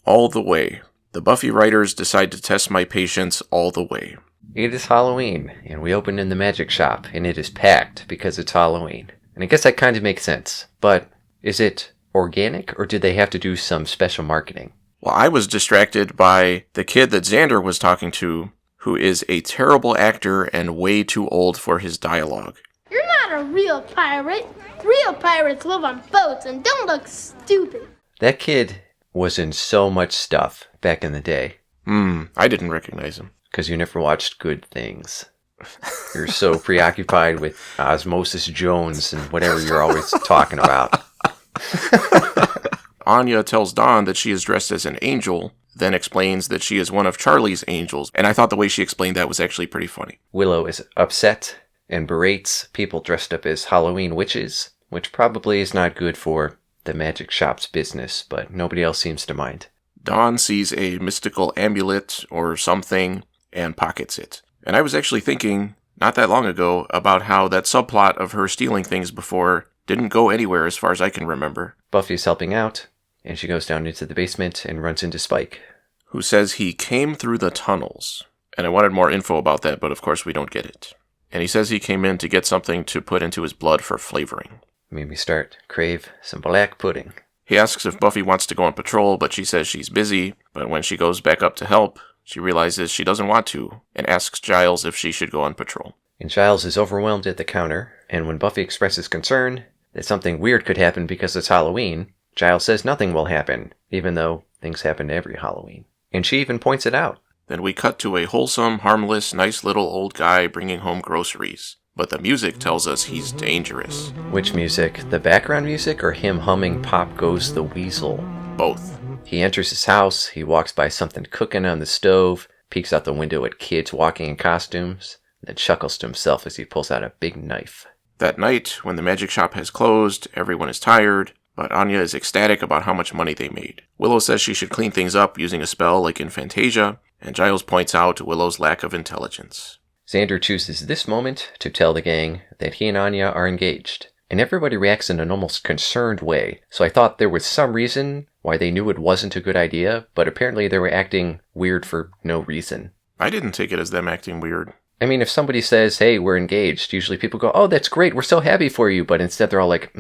All the way. The Buffy writers decide to test my patience all the way. It is Halloween, and we open in the magic shop, and it is packed because it's Halloween. And I guess that kind of makes sense, but is it organic, or did they have to do some special marketing? Well, I was distracted by the kid that Xander was talking to, who is a terrible actor and way too old for his dialogue. You're not a real pirate. Real pirates live on boats and don't look stupid. That kid was in so much stuff back in the day. I didn't recognize him. Because you never watched Good Things. You're so preoccupied with Osmosis Jones and whatever you're always talking about. Anya tells Dawn that she is dressed as an angel, then explains that she is one of Charlie's angels, and I thought the way she explained that was actually pretty funny. Willow is upset and berates people dressed up as Halloween witches, which probably is not good for the magic shop's business, but nobody else seems to mind. Dawn sees a mystical amulet or something and pockets it. And I was actually thinking, not that long ago, about how that subplot of her stealing things before didn't go anywhere as far as I can remember. Buffy's helping out, and she goes down into the basement and runs into Spike, who says he came through the tunnels. And I wanted more info about that, but of course we don't get it. And he says he came in to get something to put into his blood for flavoring. Made me crave some black pudding. He asks if Buffy wants to go on patrol, but she says she's busy. But when she goes back up to help, she realizes she doesn't want to, and asks Giles if she should go on patrol. And Giles is overwhelmed at the counter, and when Buffy expresses concern that something weird could happen because it's Halloween, Giles says nothing will happen, even though things happen every Halloween. And she even points it out. Then we cut to a wholesome, harmless, nice little old guy bringing home groceries. But the music tells us he's dangerous. Which music? The background music or him humming Pop Goes the Weasel? Both. He enters his house, he walks by something cooking on the stove, peeks out the window at kids walking in costumes, then chuckles to himself as he pulls out a big knife. That night, when the magic shop has closed, everyone is tired, but Anya is ecstatic about how much money they made. Willow says she should clean things up using a spell like in Fantasia, and Giles points out Willow's lack of intelligence. Xander chooses this moment to tell the gang that he and Anya are engaged, and everybody reacts in an almost concerned way, so I thought there was some reason why they knew it wasn't a good idea, but apparently they were acting weird for no reason. I didn't take it as them acting weird. I mean, if somebody says, hey, we're engaged, usually people go, oh, that's great, we're so happy for you, but instead they're all like,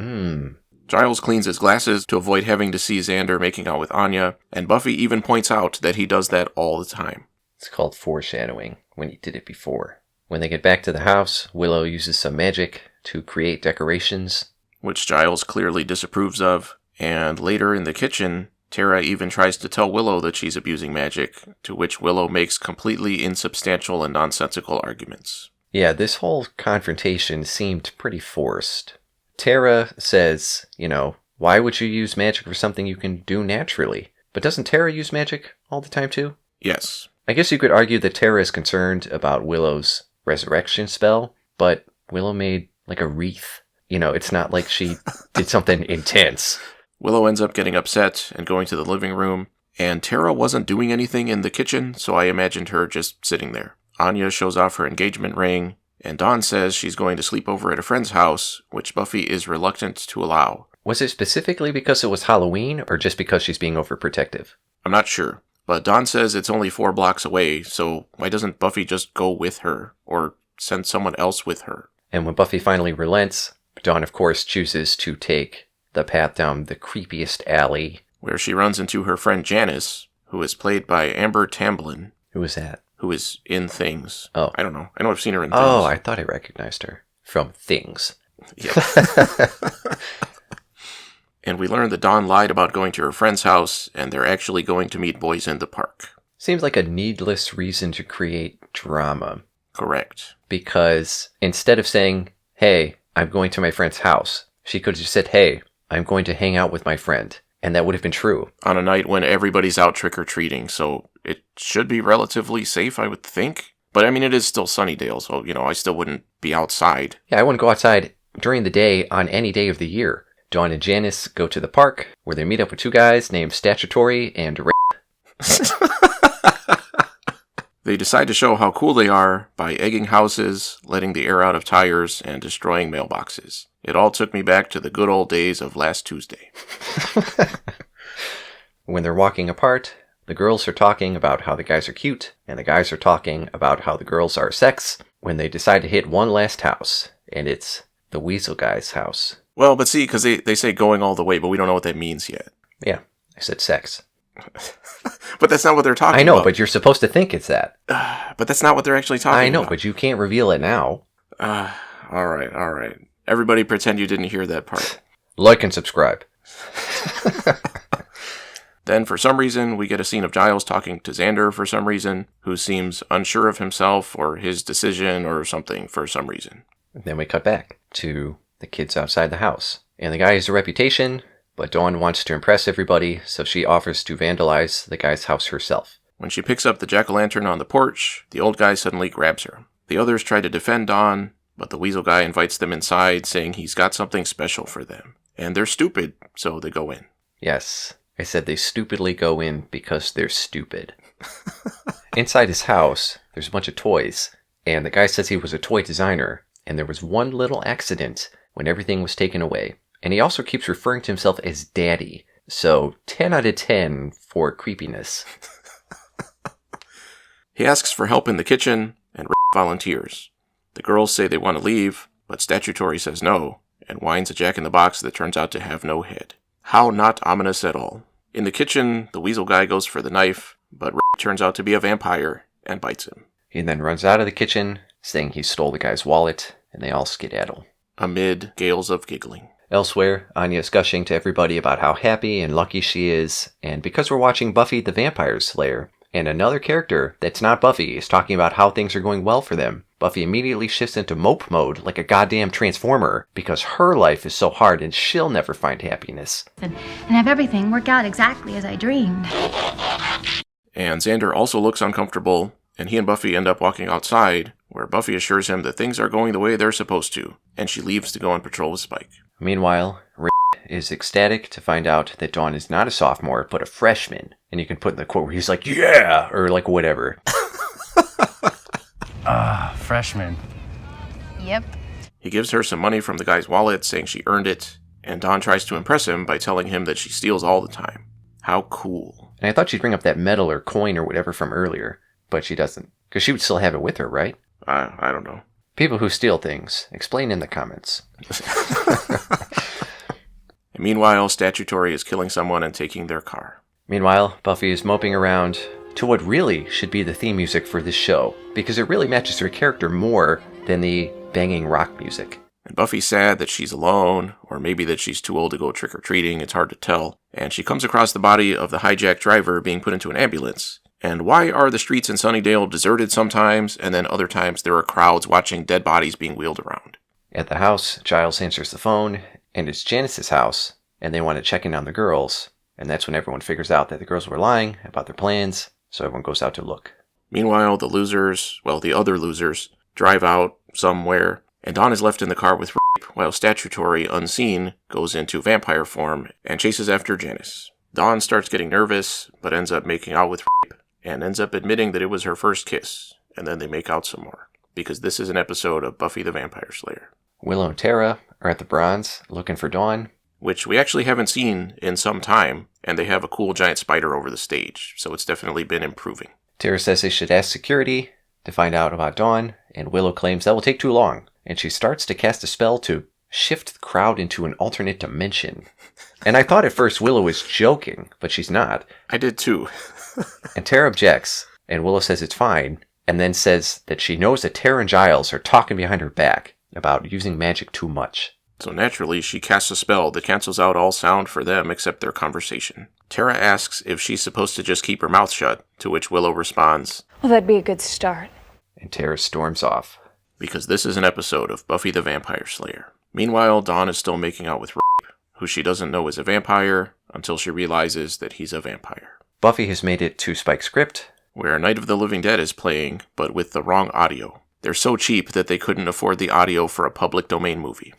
Giles cleans his glasses to avoid having to see Xander making out with Anya, and Buffy even points out that he does that all the time. It's called foreshadowing, when he did it before. When they get back to the house, Willow uses some magic to create decorations, which Giles clearly disapproves of, and later in the kitchen, Tara even tries to tell Willow that she's abusing magic, to which Willow makes completely insubstantial and nonsensical arguments. Yeah, this whole confrontation seemed pretty forced. Tara says, why would you use magic for something you can do naturally? But doesn't Tara use magic all the time too? Yes. I guess you could argue that Tara is concerned about Willow's resurrection spell, but Willow made like a wreath. It's not like she did something intense. Willow ends up getting upset and going to the living room, and Tara wasn't doing anything in the kitchen, so I imagined her just sitting there. Anya shows off her engagement ring, and Dawn says she's going to sleep over at a friend's house, which Buffy is reluctant to allow. Was it specifically because it was Halloween, or just because she's being overprotective? I'm not sure, but Dawn says it's only 4 blocks away, so why doesn't Buffy just go with her, or send someone else with her? And when Buffy finally relents, Dawn of course chooses to take the path down the creepiest alley, where she runs into her friend Janice, who is played by Amber Tamblyn. Who is that? Who is in Things. Oh. I don't know. I know I've seen her in Things. Oh, I thought I recognized her from Things. Yeah. And we learn that Dawn lied about going to her friend's house, and they're actually going to meet boys in the park. Seems like a needless reason to create drama. Correct. Because instead of saying, hey, I'm going to my friend's house, she could have just said, hey, I'm going to hang out with my friend. And that would have been true. On a night when everybody's out trick-or-treating, so it should be relatively safe, I would think. But I mean, it is still Sunnydale, so, I still wouldn't be outside. Yeah, I wouldn't go outside during the day on any day of the year. Dawn and Janice go to the park, where they meet up with two guys named Statutory and They decide to show how cool they are by egging houses, letting the air out of tires, and destroying mailboxes. It all took me back to the good old days of last Tuesday. When they're walking apart, the girls are talking about how the guys are cute, and the guys are talking about how the girls are sex, when they decide to hit one last house, and it's the Weasel Guy's house. Well, but see, because they say going all the way, but we don't know what that means yet. Yeah, I said sex. But that's not what they're talking about. I know, but you're supposed to think it's that. But that's not what they're actually talking about. I know, but you can't reveal it now. All right. Everybody pretend you didn't hear that part. Like and subscribe. Then, for some reason, we get a scene of Giles talking to Xander for some reason, who seems unsure of himself or his decision or something for some reason. Then we cut back to the kids outside the house. And the guy has a reputation, but Dawn wants to impress everybody, so she offers to vandalize the guy's house herself. When she picks up the jack-o'-lantern on the porch, the old guy suddenly grabs her. The others try to defend Dawn, but the weasel guy invites them inside, saying he's got something special for them. And they're stupid, so they go in. Yes, I said they stupidly go in because they're stupid. Inside his house, there's a bunch of toys, and the guy says he was a toy designer, and there was one little accident when everything was taken away. And he also keeps referring to himself as Daddy, so 10 out of 10 for creepiness. He asks for help in the kitchen, and volunteers. The girls say they want to leave, but Statutory says no, and whines a jack-in-the-box that turns out to have no head. How not ominous at all. In the kitchen, the weasel guy goes for the knife, but turns out to be a vampire and bites him. He then runs out of the kitchen, saying he stole the guy's wallet, and they all skedaddle. Amid gales of giggling. Elsewhere, Anya's gushing to everybody about how happy and lucky she is, and because we're watching Buffy the Vampire Slayer, and another character that's not Buffy is talking about how things are going well for them, Buffy immediately shifts into mope mode like a goddamn transformer because her life is so hard and she'll never find happiness. And have everything work out exactly as I dreamed. And Xander also looks uncomfortable, and he and Buffy end up walking outside, where Buffy assures him that things are going the way they're supposed to, and she leaves to go on patrol with Spike. Meanwhile, is ecstatic to find out that Dawn is not a sophomore, but a freshman. And you can put in the quote where he's like, yeah, or like whatever. Freshman. Yep. He gives her some money from the guy's wallet, saying she earned it, and Dawn tries to impress him by telling him that she steals all the time. How cool. And I thought she'd bring up that medal or coin or whatever from earlier, but she doesn't. Because she would still have it with her, right? I don't know. People who steal things, explain in the comments. And meanwhile, Statutory is killing someone and taking their car. Meanwhile, Buffy is moping around to what really should be the theme music for this show, because it really matches her character more than the banging rock music. And Buffy's sad that she's alone, or maybe that she's too old to go trick-or-treating, it's hard to tell. And she comes across the body of the hijacked driver being put into an ambulance. And why are the streets in Sunnydale deserted sometimes, and then other times there are crowds watching dead bodies being wheeled around? At the house, Giles answers the phone, and it's Janice's house, and they want to check in on the girls, and that's when everyone figures out that the girls were lying about their plans, so everyone goes out to look. Meanwhile, the other losers, drive out somewhere, and Dawn is left in the car with Rape, while Statutory, unseen, goes into vampire form and chases after Janice. Dawn starts getting nervous, but ends up making out with Rape, and ends up admitting that it was her first kiss, and then they make out some more, because this is an episode of Buffy the Vampire Slayer. Willow and Tara are at the Bronze, looking for Dawn, which we actually haven't seen in some time, and they have a cool giant spider over the stage, so it's definitely been improving. Tara says they should ask security to find out about Dawn, and Willow claims that will take too long, and she starts to cast a spell to shift the crowd into an alternate dimension. And I thought at first Willow was joking, but she's not. I did too. And Tara objects, and Willow says it's fine, and then says that she knows that Tara and Giles are talking behind her back about using magic too much. So naturally, she casts a spell that cancels out all sound for them except their conversation. Tara asks if she's supposed to just keep her mouth shut, to which Willow responds, "Well, that'd be a good start." And Tara storms off. Because this is an episode of Buffy the Vampire Slayer. Meanwhile, Dawn is still making out with Rape, who she doesn't know is a vampire, until she realizes that he's a vampire. Buffy has made it to Spike's crypt, where Night of the Living Dead is playing, but with the wrong audio. They're so cheap that they couldn't afford the audio for a public domain movie.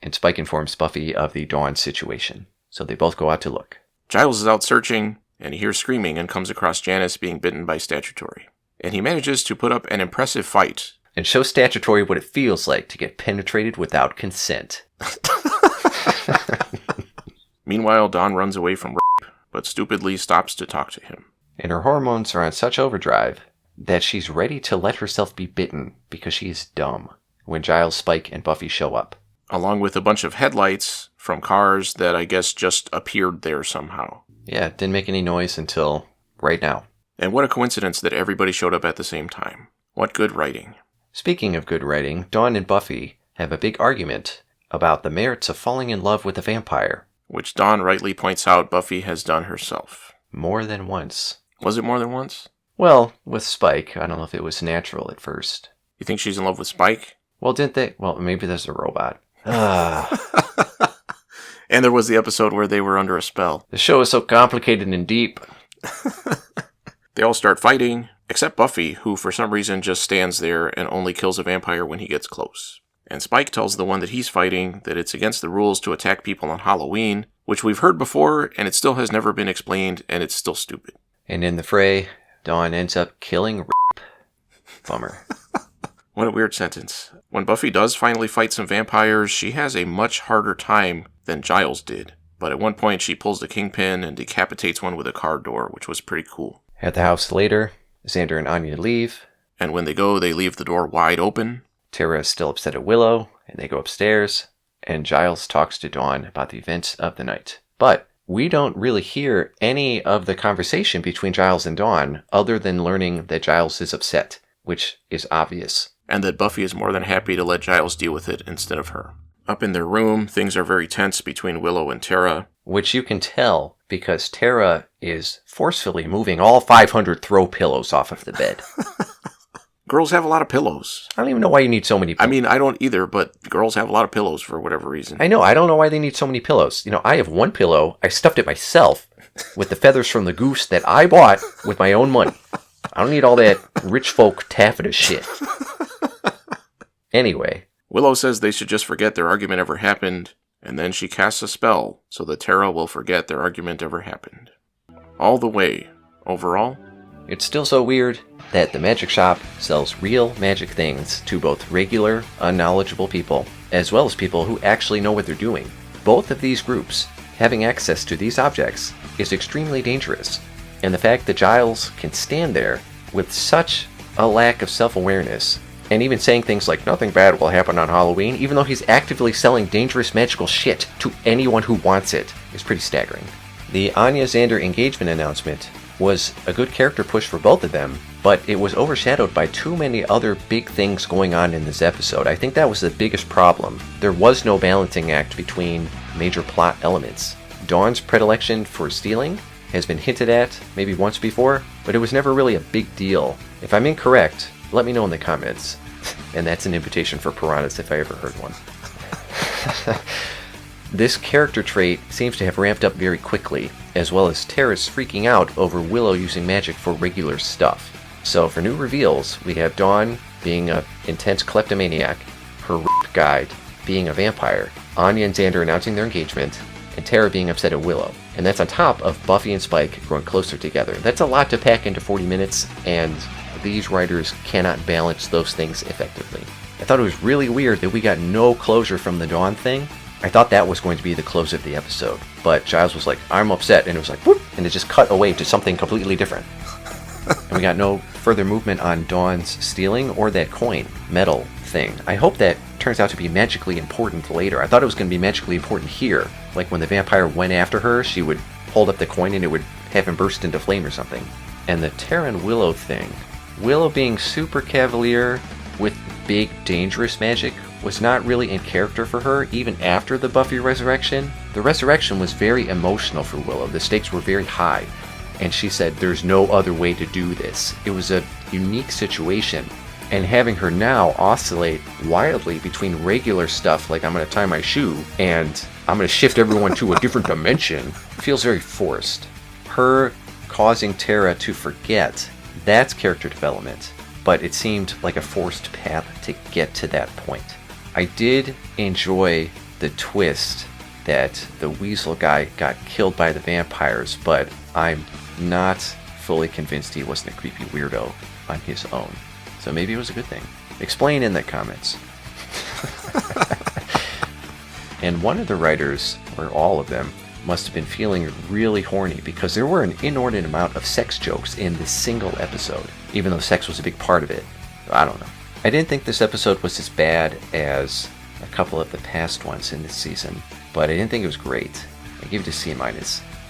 and Spike informs Buffy of the Dawn situation. So they both go out to look. Giles is out searching, and he hears screaming and comes across Janice being bitten by Statutory. And he manages to put up an impressive fight. And show Statutory what it feels like to get penetrated without consent. Meanwhile, Dawn runs away from Rape, but stupidly stops to talk to him. And her hormones are on such overdrive that she's ready to let herself be bitten because she is dumb when Giles, Spike, and Buffy show up. Along with a bunch of headlights from cars that I guess just appeared there somehow. Yeah, it didn't make any noise until right now. And what a coincidence that everybody showed up at the same time. What good writing. Speaking of good writing, Dawn and Buffy have a big argument about the merits of falling in love with a vampire. Which Dawn rightly points out Buffy has done herself. More than once. Was it more than once? Well, with Spike, I don't know if it was natural at first. You think she's in love with Spike? Well, didn't they? Well, maybe there's a robot. And there was the episode where they were under a spell. The show is so complicated and deep. They all start fighting, except Buffy, who for some reason just stands there and only kills a vampire when he gets close. And Spike tells the one that he's fighting that it's against the rules to attack people on Halloween, which we've heard before, and it still has never been explained, and it's still stupid. And in the fray, Dawn ends up killing Rape. Bummer. What a weird sentence. When Buffy does finally fight some vampires, she has a much harder time than Giles did. But at one point, she pulls the kingpin and decapitates one with a car door, which was pretty cool. At the house later, Xander and Anya leave. And when they go, they leave the door wide open. Tara is still upset at Willow, and they go upstairs. And Giles talks to Dawn about the events of the night. But we don't really hear any of the conversation between Giles and Dawn, other than learning that Giles is upset, which is obvious. And that Buffy is more than happy to let Giles deal with it instead of her. Up in their room, things are very tense between Willow and Tara. Which you can tell because Tara is forcefully moving all 500 throw pillows off of the bed. Girls have a lot of pillows. I don't even know why you need so many pillows. I mean, I don't either, but girls have a lot of pillows for whatever reason. I know. I don't know why they need so many pillows. You know, I have one pillow. I stuffed it myself with the feathers from the goose that I bought with my own money. I don't need all that rich folk taffeta shit. Anyway. Willow says they should just forget their argument ever happened, and then she casts a spell so that Tara will forget their argument ever happened. All the way, overall, it's still so weird that the magic shop sells real magic things to both regular, unknowledgeable people, as well as people who actually know what they're doing. Both of these groups having access to these objects is extremely dangerous, and the fact that Giles can stand there with such a lack of self-awareness and even saying things like nothing bad will happen on Halloween, even though he's actively selling dangerous magical shit to anyone who wants it, is pretty staggering. The Anya-Xander engagement announcement was a good character push for both of them, but it was overshadowed by too many other big things going on in this episode. I think that was the biggest problem. There was no balancing act between major plot elements. Dawn's predilection for stealing has been hinted at maybe once before, but it was never really a big deal. If I'm incorrect, let me know in the comments. And that's an invitation for piranhas if I ever heard one. This character trait seems to have ramped up very quickly, as well as Tara's freaking out over Willow using magic for regular stuff. So for new reveals, we have Dawn being an intense kleptomaniac, her rape guide being a vampire, Anya and Xander announcing their engagement, and Tara being upset at Willow. And that's on top of Buffy and Spike growing closer together. That's a lot to pack into 40 minutes, and these writers cannot balance those things effectively. I thought it was really weird that we got no closure from the Dawn thing. I thought that was going to be the close of the episode, but Giles was like, I'm upset, and it was like, whoop, and it just cut away to something completely different. And we got no further movement on Dawn's stealing or that coin, metal thing. I hope that turns out to be magically important later. I thought it was going to be magically important here. Like when the vampire went after her, she would hold up the coin and it would have him burst into flame or something. And the Tara and Willow thing. Willow being super cavalier with big dangerous magic was not really in character for her even after the Buffy resurrection. The resurrection was very emotional for Willow. The stakes were very high. And she said there's no other way to do this. It was a unique situation. And having her now oscillate wildly between regular stuff like I'm going to tie my shoe and I'm going to shift everyone to a different dimension feels very forced. Her causing Tara to forget, that's character development, but it seemed like a forced path to get to that point. I did enjoy the twist that the weasel guy got killed by the vampires, but I'm not fully convinced he wasn't a creepy weirdo on his own. So maybe it was a good thing. Explain in the comments. And one of the writers, or all of them, must have been feeling really horny because there were an inordinate amount of sex jokes in this single episode, even though sex was a big part of it. I don't know. I didn't think this episode was as bad as a couple of the past ones in this season, but I didn't think it was great. I give it a C-,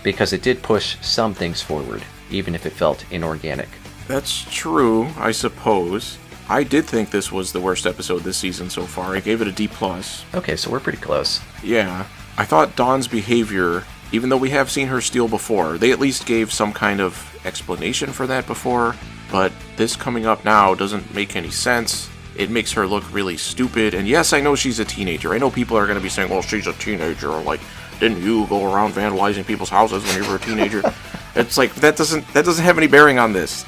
because it did push some things forward, even if it felt inorganic. That's true, I suppose. I did think this was the worst episode this season so far. I gave it a D+. Okay, so we're pretty close. Yeah. I thought Dawn's behavior, even though we have seen her steal before, they at least gave some kind of explanation for that before, but this coming up now doesn't make any sense. It makes her look really stupid, and yes, I know she's a teenager. I know people are going to be saying, well, she's a teenager, or like, didn't you go around vandalizing people's houses when you were a teenager? It's like, that doesn't have any bearing on this.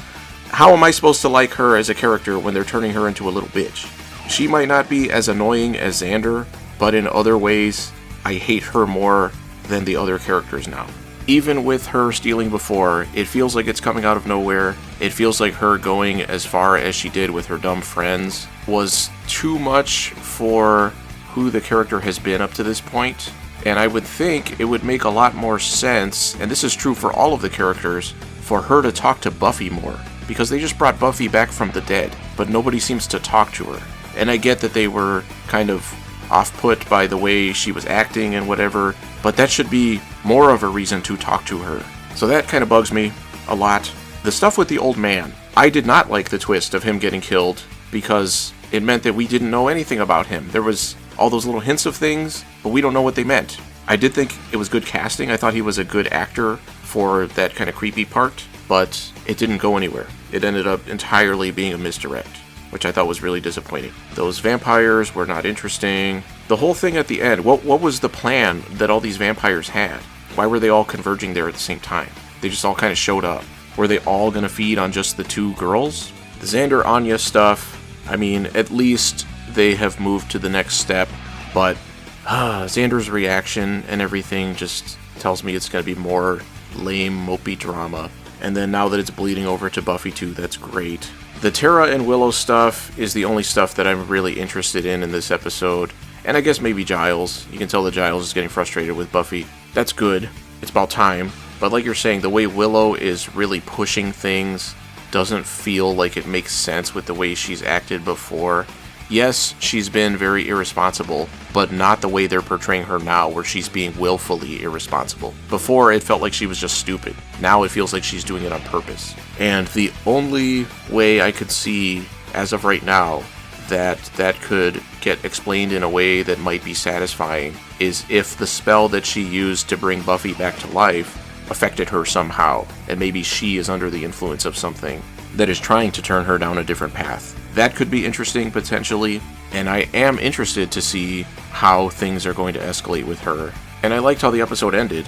How am I supposed to like her as a character when they're turning her into a little bitch? She might not be as annoying as Xander, but in other ways, I hate her more than the other characters now. Even with her stealing before, it feels like it's coming out of nowhere. It feels like her going as far as she did with her dumb friends was too much for who the character has been up to this point. And I would think it would make a lot more sense, and this is true for all of the characters, for her to talk to Buffy more. Because they just brought Buffy back from the dead, but nobody seems to talk to her. And I get that they were kind of off-put by the way she was acting and whatever, but that should be more of a reason to talk to her. So that kind of bugs me a lot. The stuff with the old man, I did not like the twist of him getting killed because it meant that we didn't know anything about him. There was all those little hints of things, but we don't know what they meant. I did think it was good casting. I thought he was a good actor for that kind of creepy part, but it didn't go anywhere. It ended up entirely being a misdirect, which I thought was really disappointing. Those vampires were not interesting. The whole thing at the end, what was the plan that all these vampires had? Why were they all converging there at the same time? They just all kind of showed up. Were they all going to feed on just the two girls? The Xander Anya stuff, I mean, at least they have moved to the next step, but Xander's reaction and everything just tells me it's going to be more lame, mopey drama. And then now that it's bleeding over to Buffy too, that's great. The Tara and Willow stuff is the only stuff that I'm really interested in this episode. And I guess maybe Giles. You can tell that Giles is getting frustrated with Buffy. That's good. It's about time. But like you're saying, the way Willow is really pushing things doesn't feel like it makes sense with the way she's acted before. Yes, she's been very irresponsible, but not the way they're portraying her now, where she's being willfully irresponsible. Before, it felt like she was just stupid. Now it feels like she's doing it on purpose. And the only way I could see, as of right now, that could get explained in a way that might be satisfying is if the spell that she used to bring Buffy back to life affected her somehow, and maybe she is under the influence of something that is trying to turn her down a different path. That could be interesting, potentially, and I am interested to see how things are going to escalate with her. And I liked how the episode ended,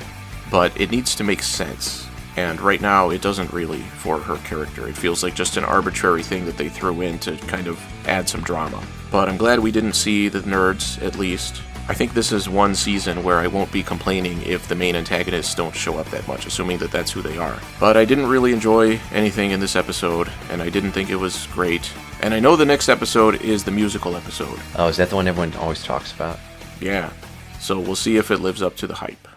but it needs to make sense. And right now, it doesn't really for her character. It feels like just an arbitrary thing that they threw in to kind of add some drama. But I'm glad we didn't see the nerds, at least. I think this is one season where I won't be complaining if the main antagonists don't show up that much, assuming that that's who they are. But I didn't really enjoy anything in this episode, and I didn't think it was great. And I know the next episode is the musical episode. Oh, is that the one everyone always talks about? Yeah. So we'll see if it lives up to the hype.